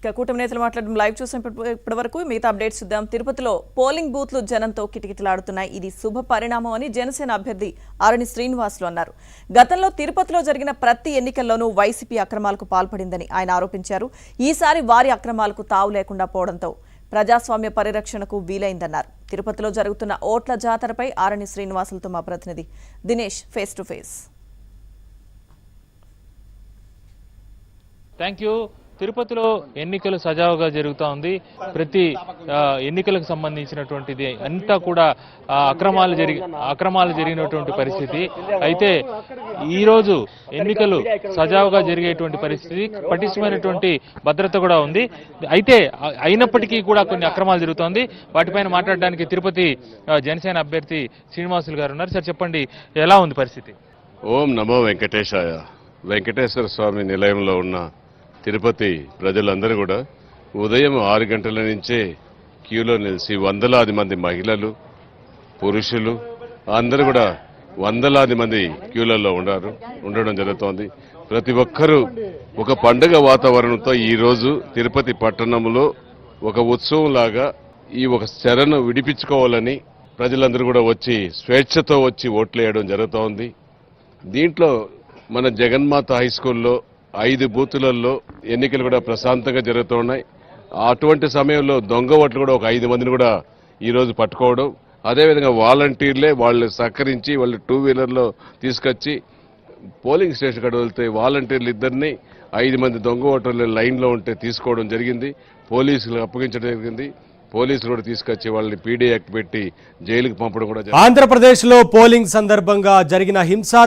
కూటమి నేతలు మాట్లాడడం లైవ్ చూసిన ఇప్పటి వరకు మిగతా అప్డేట్స్ చూద్దాం. తిరుపతిలో పోలింగ్ బూత్లు జనంతో కిటకిటలాడుతున్నాయి. ఇది శుభ పరిణామం అని జనసేన అభ్యర్థి ఆరణి శ్రీనివాసులు అన్నారు. గతంలో తిరుపతిలో జరిగిన ప్రతి ఎన్నికల్లోనూ వైసీపీ అక్రమాలకు పాల్పడిందని ఆయన ఆరోపించారు. ఈసారి వారి అక్రమాలకు తావు లేకుండా పోవడంతో ప్రజాస్వామ్య పరిరక్షణకు వీలైందన్నారు. తిరుపతిలో జరుగుతున్న ఓట్ల జాతరపై ఆరణి శ్రీనివాసులతో మా ప్రతినిధి Dinesh face to face. Thank you. తిరుపతిలో ఎన్నికలు సజావుగా జరుగుతూ ఉంది. ప్రతి ఎన్నికలకు సంబంధించినటువంటిది అంతా కూడా అక్రమాలు జరిగినటువంటి పరిస్థితి. అయితే ఈరోజు ఎన్నికలు సజావుగా జరిగేటువంటి పరిస్థితి, పటిష్టమైనటువంటి భద్రత కూడా ఉంది. అయితే అయినప్పటికీ కూడా కొన్ని అక్రమాలు జరుగుతోంది. వాటిపైన మాట్లాడడానికి తిరుపతి జనసేన అభ్యర్థి శ్రీనివాసులు గారు ఉన్నారు. సార్ చెప్పండి, ఎలా ఉంది పరిస్థితి? ఓం నమో వెంకటేశాయ. వెంకటేశ్వర స్వామి నిలయంలో ఉన్న తిరుపతి ప్రజలందరూ కూడా ఉదయం 6 గంటల నుంచే క్యూలో నిలిచి వందలాది మంది మహిళలు, పురుషులు అందరూ కూడా వందలాది మంది క్యూలలో ఉండడం జరుగుతోంది. ప్రతి ఒక్కరూ ఒక పండుగ వాతావరణంతో ఈరోజు తిరుపతి పట్టణంలో ఒక ఉత్సవం లాగా ఈ ఒక శరణు విడిపించుకోవాలని ప్రజలందరూ కూడా వచ్చి స్వేచ్ఛతో వచ్చి ఓట్లు వేయడం జరుగుతోంది. దీంట్లో మన జగన్మాత హై స్కూల్లో 5 బూతులలో ఎన్నికలు కూడా ప్రశాంతంగా జరుగుతున్నాయి. అటువంటి సమయంలో దొంగ ఓట్లు కూడా ఒక 5 మందిని కూడా ఈరోజు పట్టుకోవడం, అదేవిధంగా వాలంటీర్లే వాళ్ళు సహకరించి వాళ్ళు 2 వీలర్లో తీసుకొచ్చి పోలింగ్ స్టేషన్ కాడ వెళ్తే వాలంటీర్లు ఇద్దరిని 5 మంది దొంగ ఓటర్లు లైన్లో ఉంటే తీసుకోవడం జరిగింది. పోలీసులకు అప్పగించడం జరిగింది. పోలీసులు కూడా తీసుకొచ్చి వాళ్ళని పీడీ యాక్ట్ పెట్టి జైలుకు పంపడం కూడా. ఆంధ్రప్రదేశ్లో పోలింగ్ సందర్భంగా జరిగిన హింసాత్మక